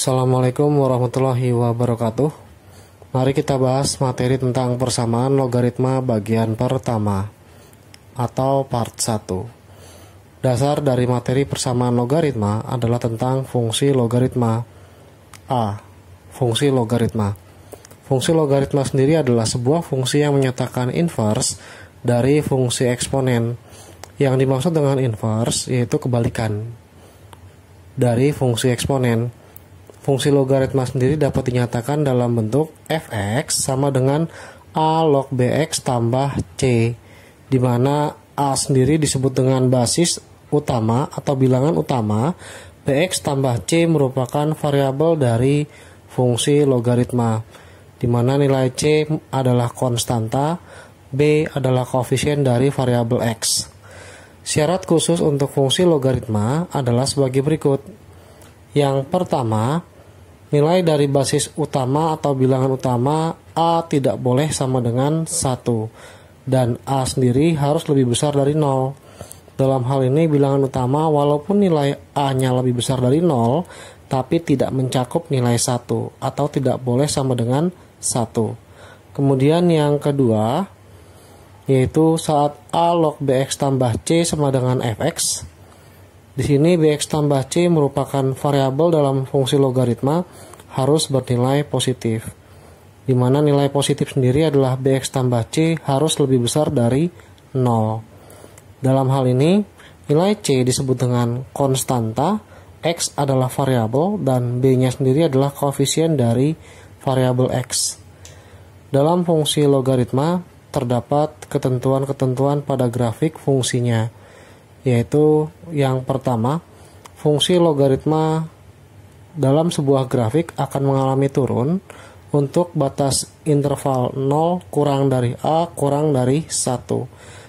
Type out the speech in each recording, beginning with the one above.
Assalamualaikum warahmatullahi wabarakatuh. Mari kita bahas materi tentang persamaan logaritma bagian pertama atau part 1. Dasar dari materi persamaan logaritma adalah tentang fungsi logaritma. A. Fungsi logaritma. Fungsi logaritma sendiri adalah sebuah fungsi yang menyatakan inverse dari fungsi eksponen. Yang dimaksud dengan inverse yaitu kebalikan dari fungsi eksponen. Fungsi logaritma sendiri dapat dinyatakan dalam bentuk fx sama dengan a log bx tambah c, di mana a sendiri disebut dengan basis utama atau bilangan utama, bx tambah c merupakan variabel dari fungsi logaritma, di mana nilai c adalah konstanta, b adalah koefisien dari variabel x. Syarat khusus untuk fungsi logaritma adalah sebagai berikut. Yang pertama, nilai dari basis utama atau bilangan utama A tidak boleh sama dengan 1, dan A sendiri harus lebih besar dari 0. Dalam hal ini bilangan utama walaupun nilai A-nya lebih besar dari 0, tapi tidak mencakup nilai 1 atau tidak boleh sama dengan 1. Kemudian yang kedua, yaitu saat A log bx tambah c sama dengan fx. Di sini bx tambah c merupakan variabel dalam fungsi logaritma harus bernilai positif, di mana nilai positif sendiri adalah bx tambah c harus lebih besar dari 0. Dalam hal ini, nilai c disebut dengan konstanta, x adalah variabel, dan b-nya sendiri adalah koefisien dari variabel x. Dalam fungsi logaritma, terdapat ketentuan-ketentuan pada grafik fungsinya, yaitu yang pertama, fungsi logaritma dalam sebuah grafik akan mengalami turun untuk batas interval 0 kurang dari A kurang dari 1,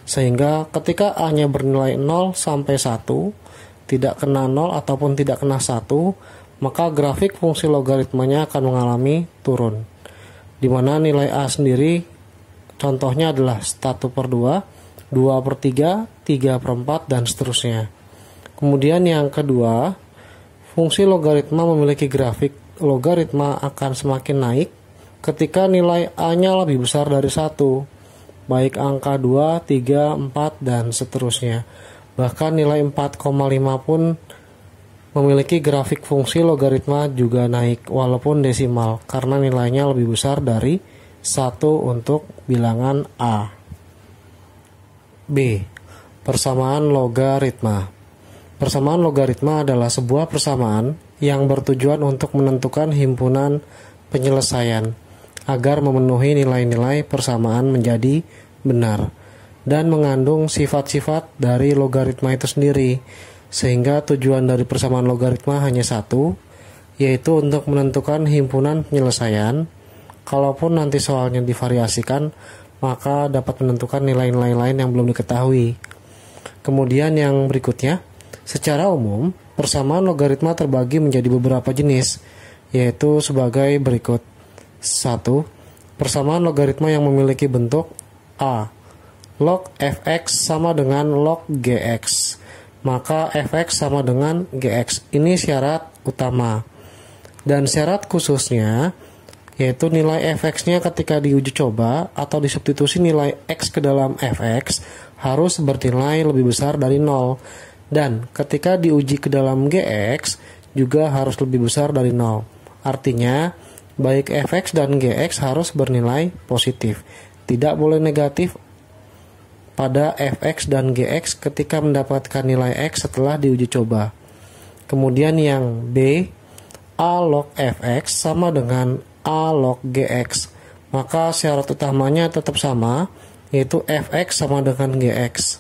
sehingga ketika A-nya bernilai 0 sampai 1, tidak kena 0 ataupun tidak kena 1, maka grafik fungsi logaritmanya akan mengalami turun, di mana nilai A sendiri contohnya adalah 1/2, 2/3, 3/4, dan seterusnya. Kemudian yang kedua, fungsi logaritma memiliki grafik logaritma akan semakin naik ketika nilai A-nya lebih besar dari 1, baik angka 2, 3, 4, dan seterusnya. Bahkan nilai 4,5 pun memiliki grafik fungsi logaritma juga naik walaupun desimal, karena nilainya lebih besar dari 1 untuk bilangan A. B. Persamaan logaritma. Persamaan logaritma adalah sebuah persamaan yang bertujuan untuk menentukan himpunan penyelesaian agar memenuhi nilai-nilai persamaan menjadi benar dan mengandung sifat-sifat dari logaritma itu sendiri, sehingga tujuan dari persamaan logaritma hanya satu, yaitu untuk menentukan himpunan penyelesaian. Kalaupun nanti soalnya divariasikan, maka dapat menentukan nilai-nilai lain yang belum diketahui. Kemudian yang berikutnya, secara umum, persamaan logaritma terbagi menjadi beberapa jenis, yaitu sebagai berikut. 1. Persamaan logaritma yang memiliki bentuk A. Log fx sama dengan log gx, maka fx sama dengan gx. Ini syarat utama. Dan syarat khususnya yaitu nilai fx-nya ketika diuji coba atau disubstitusi nilai x ke dalam fx harus bernilai lebih besar dari 0, dan ketika diuji ke dalam gx juga harus lebih besar dari 0. Artinya, baik fx dan gx harus bernilai positif, tidak boleh negatif pada fx dan gx ketika mendapatkan nilai x setelah diuji coba. Kemudian yang B, A log fx sama dengan A log gx, maka syarat utamanya tetap sama, yaitu fx sama dengan gx.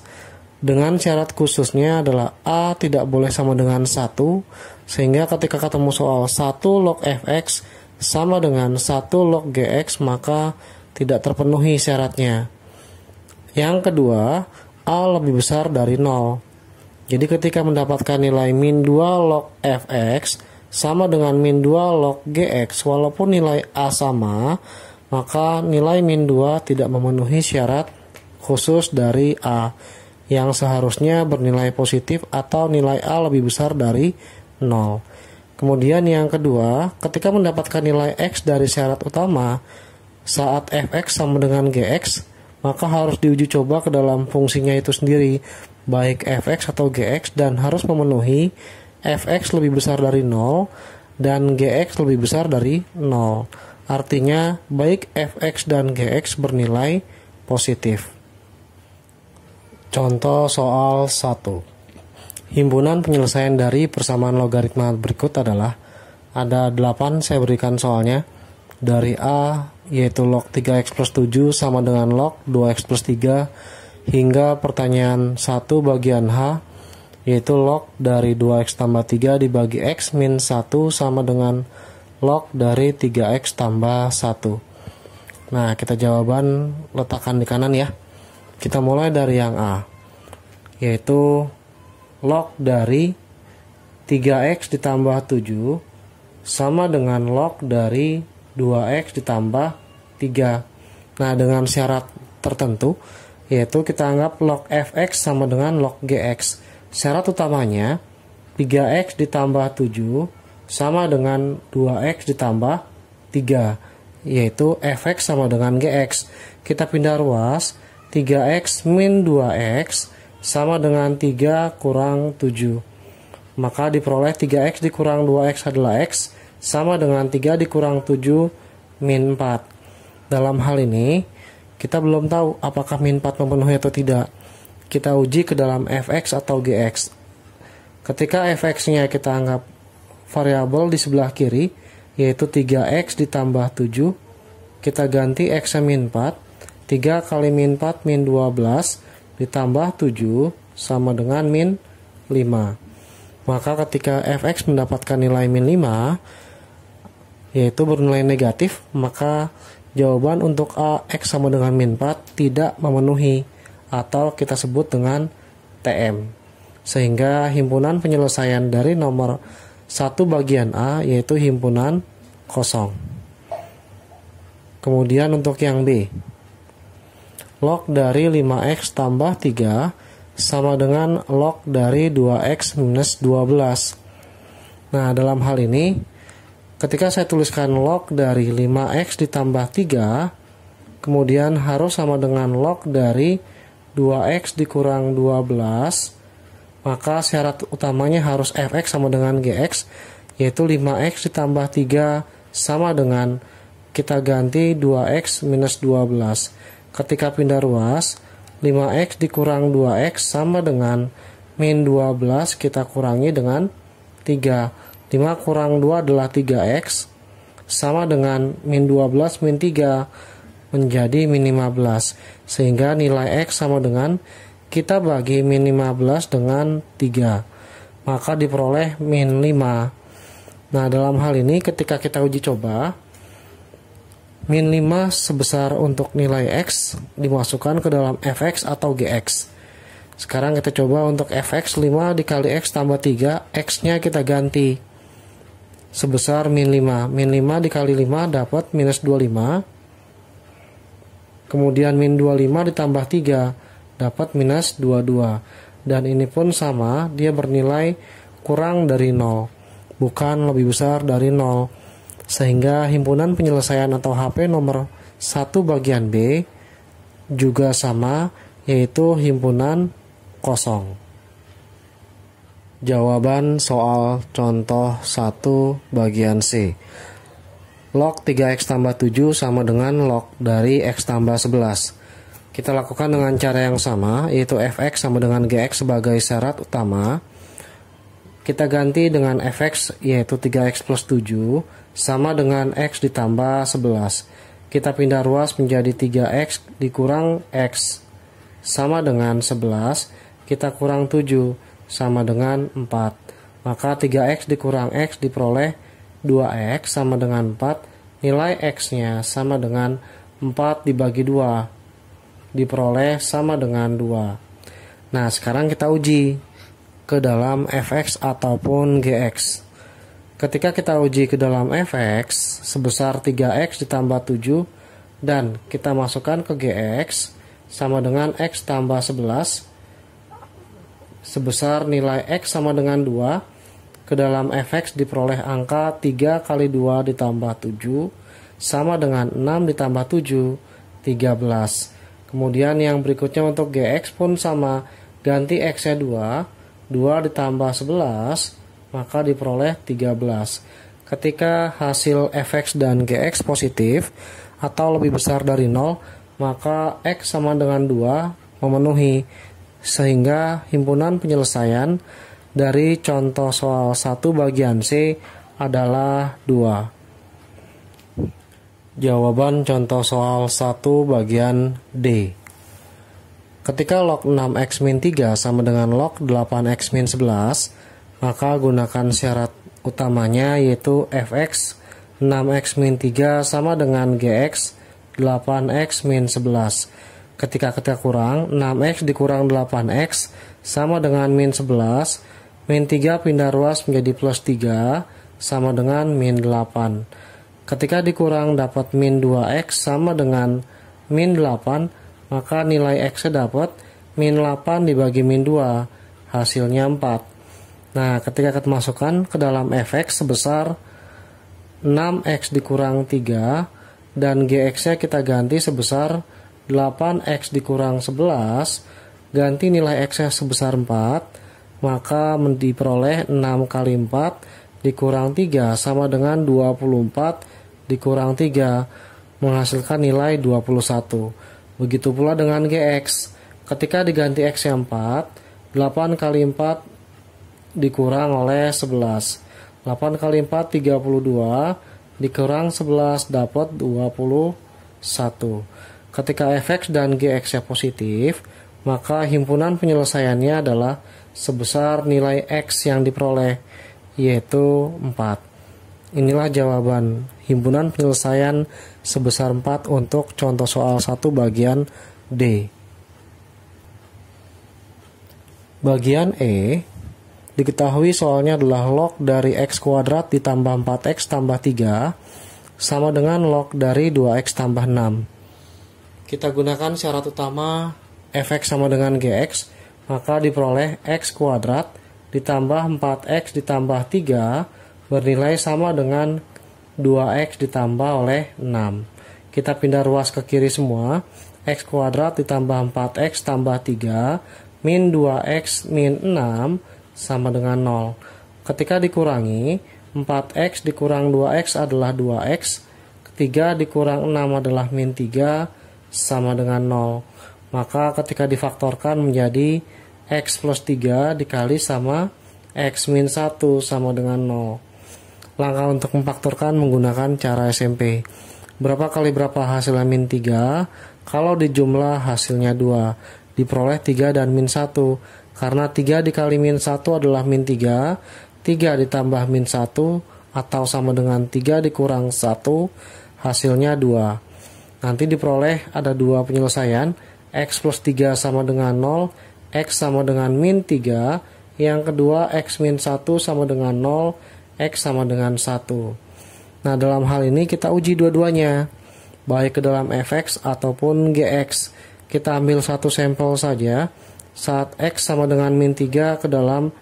Dengan syarat khususnya adalah A tidak boleh sama dengan 1, sehingga ketika ketemu soal 1 log fx sama dengan 1 log gx, maka tidak terpenuhi syaratnya. Yang kedua, A lebih besar dari 0. Jadi ketika mendapatkan nilai min 2 log fx sama dengan min 2 log gx, walaupun nilai A sama, maka nilai min 2 tidak memenuhi syarat khusus dari A, yang seharusnya bernilai positif atau nilai A lebih besar dari 0. Kemudian yang kedua, ketika mendapatkan nilai X dari syarat utama saat fx sama dengan gx, maka harus diuji coba ke dalam fungsinya itu sendiri, baik fx atau gx, dan harus memenuhi fx lebih besar dari 0 dan gx lebih besar dari 0. Artinya baik fx dan gx bernilai positif. Contoh soal 1. Himpunan penyelesaian dari persamaan logaritma berikut adalah, ada 8, saya berikan soalnya. Dari A, yaitu log 3x plus 7 sama dengan log 2x plus 3, hingga pertanyaan 1 bagian H, yaitu log dari 2x tambah 3 dibagi x min 1 sama dengan log dari 3x tambah 1. Nah, kita jawaban letakkan di kanan ya. Kita mulai dari yang A, yaitu log dari 3x ditambah 7 sama dengan log dari 2x ditambah 3. Nah, dengan syarat tertentu, yaitu kita anggap log fx sama dengan log gx. Syarat utamanya 3x ditambah 7 sama dengan 2x ditambah 3, yaitu fx sama dengan gx. Kita pindah ruas, 3x min 2x sama dengan 3 kurang 7. Maka diperoleh 3x dikurang 2x adalah x, sama dengan 3 dikurang 7 min 4. Dalam hal ini, kita belum tahu apakah min 4 memenuhi atau tidak. Kita uji ke dalam fx atau gx. Ketika fx-nya kita anggap variabel di sebelah kiri, yaitu 3x ditambah 7, kita ganti x-nya min 4. 3 kali min 4 min 12 ditambah 7 sama dengan min 5. Maka ketika fx mendapatkan nilai min 5, yaitu bernilai negatif, maka jawaban untuk A x sama dengan min 4 tidak memenuhi, atau kita sebut dengan TM. Sehingga himpunan penyelesaian dari nomor 1 bagian A yaitu himpunan kosong. Kemudian untuk yang B, log dari 5x tambah 3 sama dengan log dari 2x minus 12. Nah, dalam hal ini, ketika saya tuliskan log dari 5x ditambah 3, kemudian harus sama dengan log dari 2x dikurang 12, maka syarat utamanya harus fx sama dengan gx, yaitu 5x ditambah 3 sama dengan, kita ganti 2x minus 12. Ketika pindah ruas, 5x dikurang 2x sama dengan min 12, kita kurangi dengan 3. 5 kurang 2 adalah 3x, sama dengan min 12 min 3 menjadi min 15. Sehingga nilai x sama dengan, kita bagi min 15 dengan 3. Maka diperoleh min 5. Nah, dalam hal ini ketika kita uji coba, min 5 sebesar untuk nilai x dimasukkan ke dalam fx atau gx. Sekarang kita coba untuk fx, 5 dikali x tambah 3, x-nya kita ganti sebesar min 5. Min 5 dikali 5 dapat minus 25. Kemudian min 25 ditambah 3 dapat minus 22. Dan ini pun sama, dia bernilai kurang dari 0, bukan lebih besar dari 0. Sehingga himpunan penyelesaian atau HP nomor 1 bagian B juga sama, yaitu himpunan kosong. Jawaban soal contoh 1 bagian C. Log 3x tambah 7 sama dengan log dari x tambah 11. Kita lakukan dengan cara yang sama, yaitu fx sama dengan gx sebagai syarat utama. Kita ganti dengan fx, yaitu 3x plus 7 sama dengan x ditambah 11. Kita pindah ruas menjadi 3x dikurang x sama dengan 11. Kita kurang 7 sama dengan 4. Maka 3x dikurang x diperoleh 2x sama dengan 4. Nilai x-nya sama dengan 4 dibagi 2. Diperoleh sama dengan 2. Nah, sekarang kita uji ke dalam fx ataupun gx. Ketika kita uji ke dalam fx sebesar 3x ditambah 7 dan kita masukkan ke gx sama dengan x tambah 11 sebesar nilai x sama dengan 2, ke dalam fx diperoleh angka 3 kali 2 ditambah 7 sama dengan 6 ditambah 7, 13. Kemudian yang berikutnya untuk gx pun sama, ganti x-nya 2 ditambah 11, maka diperoleh 13. Ketika hasil fx dan gx positif atau lebih besar dari 0, maka x sama dengan 2 memenuhi, sehingga himpunan penyelesaian dari contoh soal 1 bagian C adalah 2. Jawaban contoh soal 1 bagian D. Ketika log 6x-3 sama dengan log 8x-11, maka gunakan syarat utamanya yaitu fx 6x-3 sama dengan gx 8x-11. Ketika kita kurang, 6x dikurang 8x sama dengan min 11, min 3 pindah ruas menjadi plus 3 sama dengan min 8. Ketika dikurang dapat min 2x sama dengan min 8, maka nilai x-nya dapat min 8 dibagi min 2, hasilnya 4. Nah, ketika kita masukkan ke dalam fx sebesar 6x dikurang 3 dan gx-nya kita ganti sebesar 8x dikurang 11, ganti nilai x-nya sebesar 4, maka diperoleh 6 kali 4 dikurang 3 sama dengan 24 dikurang 3, menghasilkan nilai 21. Begitu pula dengan gx, ketika diganti x-nya 4, 8 kali 4 dikurang oleh 11, 8 kali 4 32 dikurang 11 dapat 21. Ketika fx dan gx-nya positif, maka himpunan penyelesaiannya adalah sebesar nilai x yang diperoleh, yaitu 4. Inilah jawaban himpunan penyelesaian sebesar 4 untuk contoh soal 1 bagian D. Bagian E, diketahui soalnya adalah log dari x kuadrat ditambah 4x tambah 3 sama dengan log dari 2x tambah 6. Kita gunakan syarat utama fx sama dengan gx, maka diperoleh x kuadrat ditambah 4x ditambah 3 bernilai sama dengan 2x ditambah oleh 6. Kita pindah ruas ke kiri semua, x kuadrat ditambah 4x tambah 3 min 2x min 6 sama dengan 0. Ketika dikurangi, 4x dikurang 2x adalah 2x, 3 dikurang 6 adalah min 3 sama dengan 0. Maka ketika difaktorkan menjadi x plus 3 dikali sama x min 1 sama dengan 0. Langkah untuk memfaktorkan menggunakan cara SMP. Berapa kali berapa hasilnya min 3? Kalau dijumlah hasilnya 2, diperoleh 3 dan min 1. Karena 3 dikali min 1 adalah min 3, 3 ditambah min 1 atau sama dengan 3 dikurang 1, hasilnya 2. Nanti diperoleh ada 2 penyelesaian, x plus 3 sama dengan 0, x sama dengan min 3, yang kedua x min 1 sama dengan 0, x sama dengan 1. Nah, dalam hal ini kita uji dua-duanya, baik ke dalam fx ataupun gx. Kita ambil satu sampel saja, saat x sama dengan min 3 ke dalam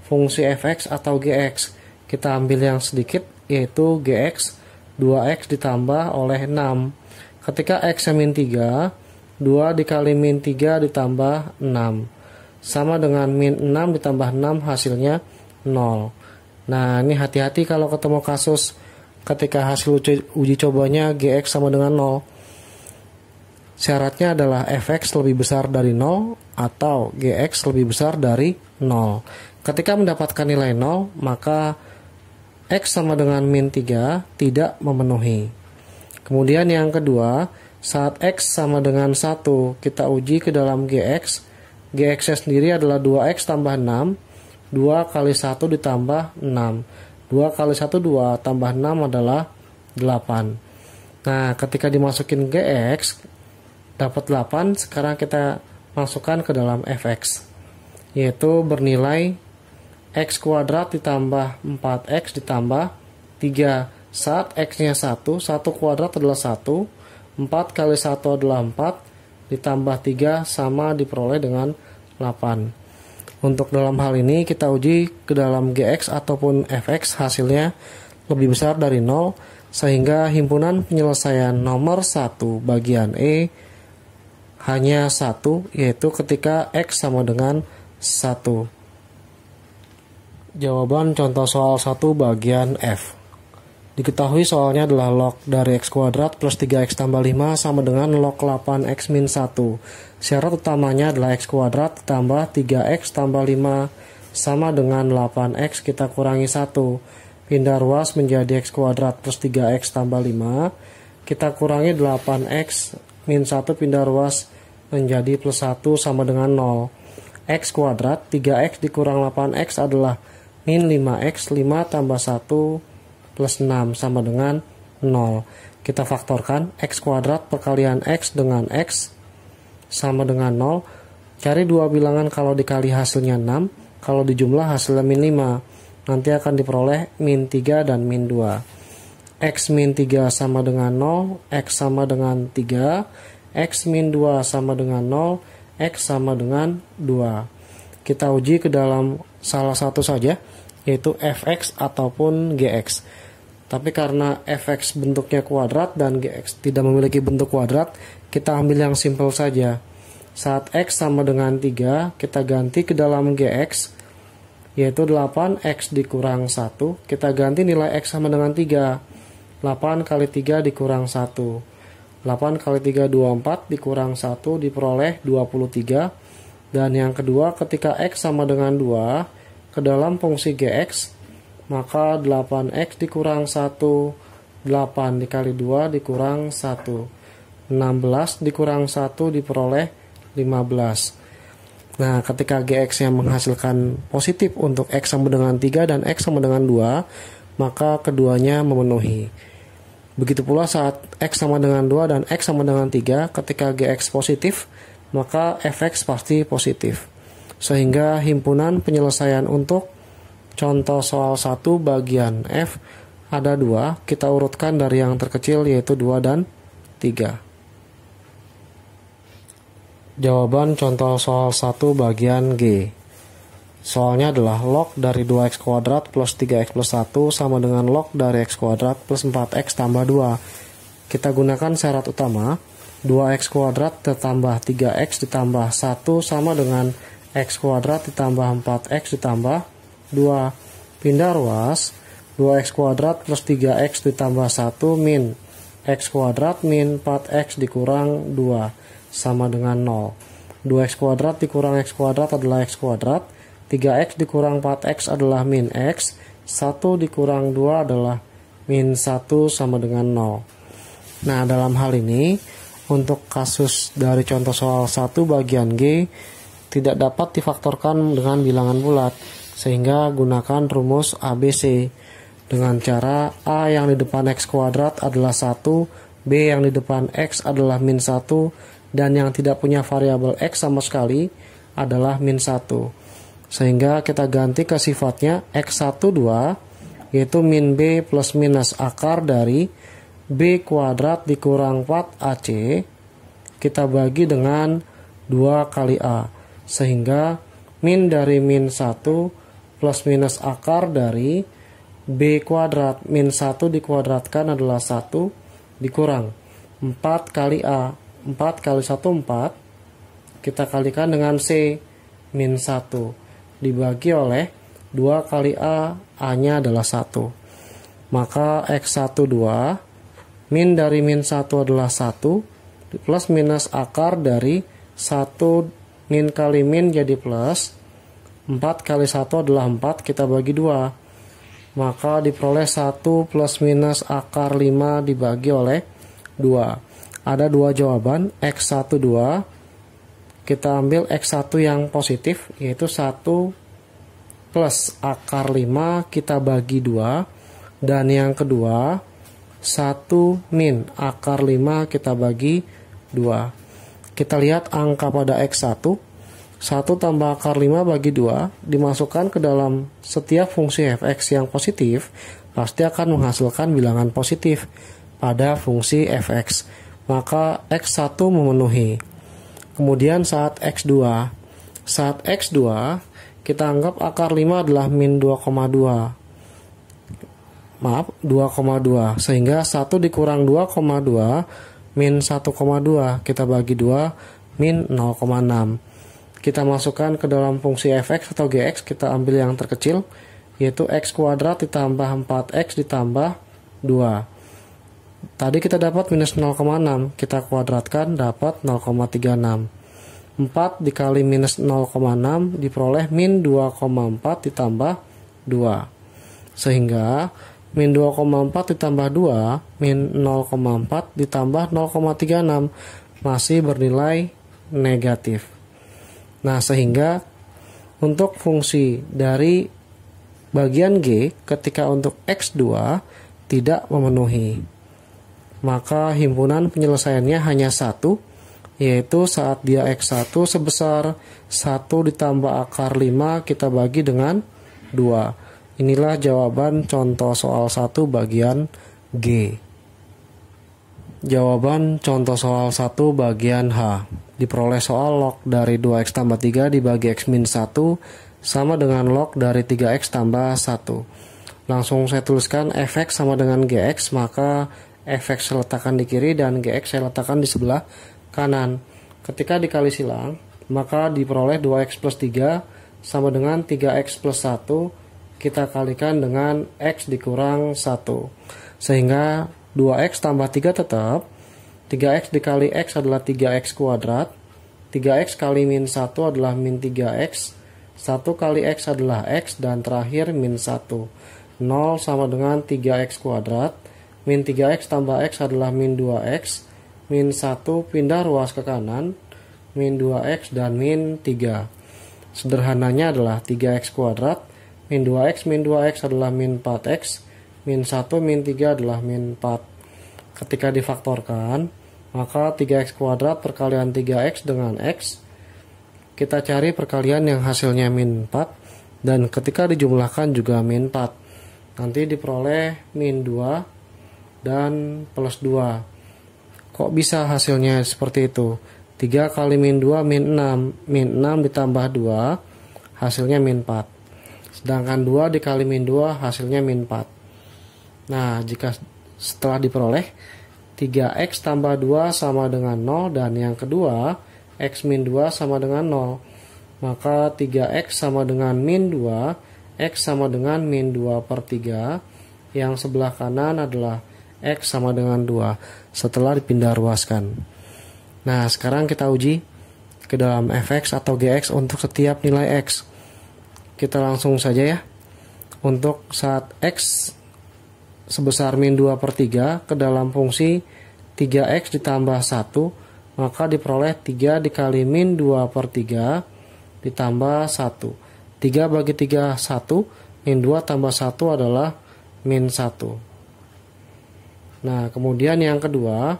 fungsi fx atau gx. Kita ambil yang sedikit, yaitu gx 2x ditambah oleh 6. Ketika x min 3, 2 dikali min 3 ditambah 6 sama dengan min 6 ditambah 6, hasilnya 0. Nah, ini hati-hati kalau ketemu kasus ketika hasil uji cobanya gx sama dengan 0. Syaratnya adalah fx lebih besar dari 0 atau gx lebih besar dari 0. Ketika mendapatkan nilai 0, maka x sama dengan min 3 tidak memenuhi. Kemudian yang kedua, saat x sama dengan 1, kita uji ke dalam gx. Gx-nya sendiri adalah 2x tambah 6, 2 kali 1 ditambah 6. 2 kali 1, 2 tambah 6 adalah 8. Nah, ketika dimasukin gx, dapat 8, sekarang kita masukkan ke dalam fx, yaitu bernilai x kuadrat ditambah 4x ditambah 3. Saat x-nya 1 kuadrat adalah 1, 4 kali 1 adalah 4, ditambah 3 sama diperoleh dengan 8. Untuk dalam hal ini kita uji ke dalam Gx ataupun Fx hasilnya lebih besar dari 0, sehingga himpunan penyelesaian nomor 1 bagian E hanya 1, yaitu ketika X sama dengan 1. Jawaban contoh soal 1 bagian F. Diketahui soalnya adalah log dari X kuadrat plus 3X tambah 5 sama dengan log 8X min 1. Syarat utamanya adalah X kuadrat tambah 3X tambah 5 sama dengan 8X kita kurangi 1. Pindah ruas menjadi X kuadrat plus 3X tambah 5. Kita kurangi 8X min 1 pindah ruas menjadi plus 1 sama dengan 0. X kuadrat 3X dikurang 8X adalah min 5X, 5 tambah 1 plus 6 sama dengan 0. Kita faktorkan X kuadrat perkalian X dengan X sama dengan 0. Cari dua bilangan kalau dikali hasilnya 6, kalau dijumlah hasilnya min 5. Nanti akan diperoleh min 3 dan min 2. X min 3 sama dengan 0, X sama dengan 3, X min 2 sama dengan 0, X sama dengan 2. Kita uji ke dalam salah satu saja, yaitu Fx ataupun Gx. Tapi karena Fx bentuknya kuadrat dan Gx tidak memiliki bentuk kuadrat, kita ambil yang simpel saja. Saat X sama dengan 3, kita ganti ke dalam Gx, yaitu 8X dikurang 1. Kita ganti nilai X sama dengan 3. 8 kali 3 dikurang 1. 8 kali 3, 24, dikurang 1, diperoleh 23. Dan yang kedua, ketika X sama dengan 2, ke dalam fungsi Gx, maka 8X dikurang 1, 8 dikali 2 dikurang 1. 16 dikurang 1 diperoleh 15. Nah, ketika Gx yang menghasilkan positif untuk X sama dengan 3 dan X sama dengan 2, maka keduanya memenuhi. Begitu pula saat X sama dengan 2 dan X sama dengan 3, ketika Gx positif, maka Fx pasti positif. Sehingga himpunan penyelesaian untuk contoh soal 1 bagian F ada 2, kita urutkan dari yang terkecil yaitu 2 dan 3. Jawaban contoh soal 1 bagian G. Soalnya adalah log dari 2x kuadrat plus 3x plus 1 sama dengan log dari x kuadrat plus 4x tambah 2. Kita gunakan syarat utama, 2x kuadrat ditambah 3x ditambah 1 sama dengan x kuadrat ditambah 4x ditambah 2. Pindah ruas, 2x kuadrat plus 3x ditambah 1 min x kuadrat min 4x dikurang 2 sama dengan 0. 2x kuadrat dikurang x kuadrat adalah x kuadrat, 3x dikurang 4x adalah min x, 1 dikurang 2 adalah min 1 sama dengan 0. Nah, dalam hal ini, untuk kasus dari contoh soal 1 bagian G, tidak dapat difaktorkan dengan bilangan bulat, sehingga gunakan rumus ABC dengan cara A yang di depan x kuadrat adalah 1, B yang di depan x adalah min 1, dan yang tidak punya variabel x sama sekali adalah min 1. Sehingga kita ganti ke sifatnya x12, yaitu min B plus minus akar dari B kuadrat dikurang 4AC, kita bagi dengan 2 kali A. Sehingga min dari min 1 plus minus akar dari B kuadrat min 1 dikuadratkan adalah 1 dikurang 4 kali A. 4 kali 1 4, kita kalikan dengan C min 1 dibagi oleh 2 kali A, A-nya adalah 1. Maka X12 min dari min 1 adalah 1 plus minus akar dari 1 min kali min jadi plus 4 kali 1 adalah 4, kita bagi 2, maka diperoleh 1 plus minus akar 5 dibagi oleh 2. Ada 2 jawaban, X12 kita ambil X1 yang positif, yaitu 1 plus akar 5 kita bagi 2, dan yang kedua 1 min akar 5 kita bagi 2. Kita lihat angka pada X1, 1 tambah akar 5 bagi 2 dimasukkan ke dalam setiap fungsi fx yang positif, pasti akan menghasilkan bilangan positif pada fungsi fx, maka X1 memenuhi. Kemudian saat X2 kita anggap akar 5 adalah min 2,2. Maaf, 2,2. Sehingga 1 dikurang 2,2 min 1,2. Kita bagi 2 min 0,6. Kita masukkan ke dalam fungsi fx atau gx. Kita ambil yang terkecil, yaitu x kuadrat ditambah 4x ditambah 2. Tadi kita dapat minus 0,6. Kita kuadratkan dapat 0,36. 4 dikali minus 0,6 diperoleh min 2,4 ditambah 2. Sehingga min 2,4 ditambah 2 min 0,4 ditambah 0,36 masih bernilai negatif. Nah, sehingga untuk fungsi dari bagian G ketika untuk X2 tidak memenuhi, maka himpunan penyelesaiannya hanya satu, yaitu saat dia X1 sebesar 1 ditambah akar 5 kita bagi dengan 2. Inilah jawaban contoh soal 1 bagian G. Jawaban contoh soal 1 bagian H. Diperoleh soal log dari 2x tambah 3 dibagi x min 1 sama dengan log dari 3x tambah 1. Langsung saya tuliskan fx sama dengan gx, maka fx saya letakkan di kiri dan gx saya letakkan di sebelah kanan. Ketika dikali silang, maka diperoleh 2x plus 3 sama dengan 3x plus 1. Kita kalikan dengan x dikurang 1. Sehingga 2x tambah 3 tetap. 3x dikali x adalah 3x kuadrat. 3x kali min 1 adalah min 3x. 1 kali x adalah x. Dan terakhir min 1. 0 sama dengan 3x kuadrat. Min 3x tambah x adalah min 2x. Min 1 pindah ruas ke kanan. Min 2x dan min 3. Sederhananya adalah 3x kuadrat. Min 2x adalah min 4x, min 1 min 3 adalah min 4. Ketika difaktorkan, maka 3x kuadrat perkalian 3x dengan x, kita cari perkalian yang hasilnya min 4, dan ketika dijumlahkan juga min 4. Nanti diperoleh min 2 dan plus 2. Kok bisa hasilnya seperti itu? 3 kali min 2 min 6, min 6 ditambah 2, hasilnya min 4. Sedangkan 2 dikali min 2 hasilnya min 4. Nah, jika setelah diperoleh 3x tambah 2 sama dengan 0 dan yang kedua x min 2 sama dengan 0, maka 3x sama dengan min 2, x sama dengan min 2 per 3, yang sebelah kanan adalah x sama dengan 2 setelah dipindah ruaskan. Nah, sekarang kita uji ke dalam fx atau gx untuk setiap nilai x. Kita langsung saja ya. Untuk saat x sebesar min 2 per 3 ke dalam fungsi 3x ditambah 1, maka diperoleh 3 dikali min 2 per 3 ditambah 1. 3 bagi 3, 1. Min 2 tambah 1 adalah min 1. Nah, kemudian yang kedua,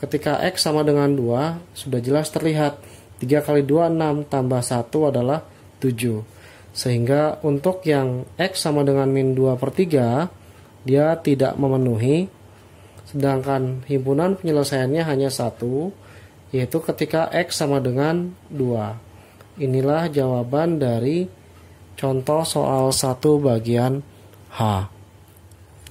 ketika x sama dengan 2, sudah jelas terlihat. 3 kali 2, 6, tambah 1 adalah 7. Sehingga untuk yang x sama dengan min 2 per 3, dia tidak memenuhi. Sedangkan himpunan penyelesaiannya hanya 1, yaitu ketika x sama dengan 2. Inilah jawaban dari contoh soal 1 bagian H.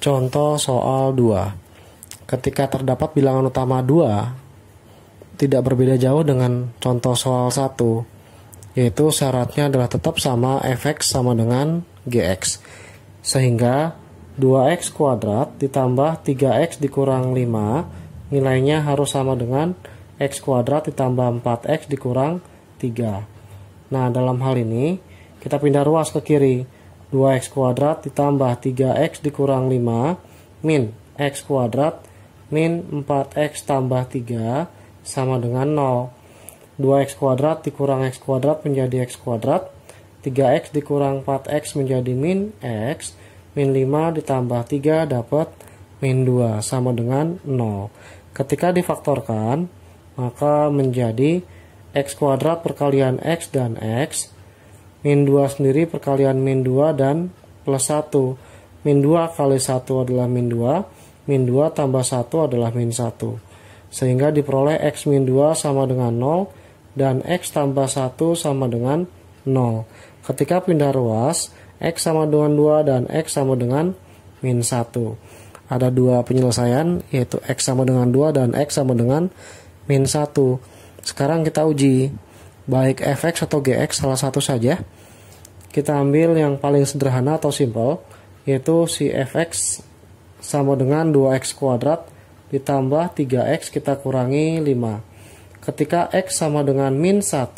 Contoh soal 2. Ketika terdapat bilangan utama 2, tidak berbeda jauh dengan contoh soal 1. Yaitu syaratnya adalah tetap sama fx sama dengan gx. Sehingga 2x kuadrat ditambah 3x dikurang 5, nilainya harus sama dengan x kuadrat ditambah 4x dikurang 3. Nah, dalam hal ini kita pindah ruas ke kiri. 2x kuadrat ditambah 3x dikurang 5 min x kuadrat min 4x tambah 3 sama dengan 0. 2x kuadrat dikurang x kuadrat menjadi x kuadrat. 3x dikurang 4x menjadi min x. Min 5 ditambah 3 dapat min 2 sama dengan 0. Ketika difaktorkan, maka menjadi x kuadrat perkalian x dan x. Min 2 sendiri perkalian min 2 dan plus 1. Min 2 kali 1 adalah min 2. Min 2 tambah 1 adalah min 1. Sehingga diperoleh x min 2 sama dengan 0. Dan x tambah 1 sama dengan 0. Ketika pindah ruas, X sama dengan 2 dan X sama dengan min 1. Ada dua penyelesaian, yaitu X sama dengan 2 dan X sama dengan min 1. Sekarang kita uji, baik fx atau gx salah satu saja. Kita ambil yang paling sederhana atau simple, yaitu si fx sama dengan 2x kuadrat ditambah 3x kita kurangi 5. Ketika x sama dengan min 1,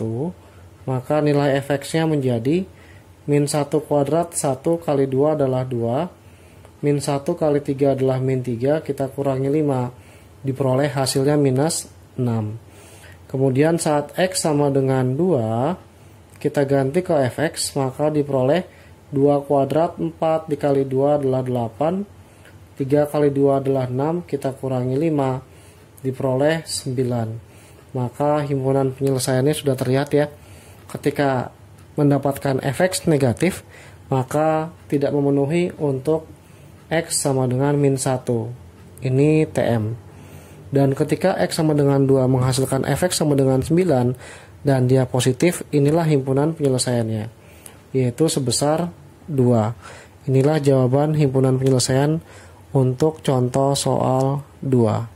maka nilai fx-nya menjadi min 1 kuadrat, 1 kali 2 adalah 2, min 1 kali 3 adalah min 3, kita kurangi 5, diperoleh hasilnya minus 6. Kemudian saat x sama dengan 2, kita ganti ke fx, maka diperoleh 2 kuadrat, 4 dikali 2 adalah 8, 3 kali 2 adalah 6, kita kurangi 5, diperoleh 9. Maka himpunan penyelesaiannya sudah terlihat ya. Ketika mendapatkan fx negatif, maka tidak memenuhi untuk x sama dengan min 1. Ini TM. Dan ketika x sama dengan 2 menghasilkan fx sama dengan 9 dan dia positif, inilah himpunan penyelesaiannya, yaitu sebesar 2. Inilah jawaban himpunan penyelesaian untuk contoh soal 2.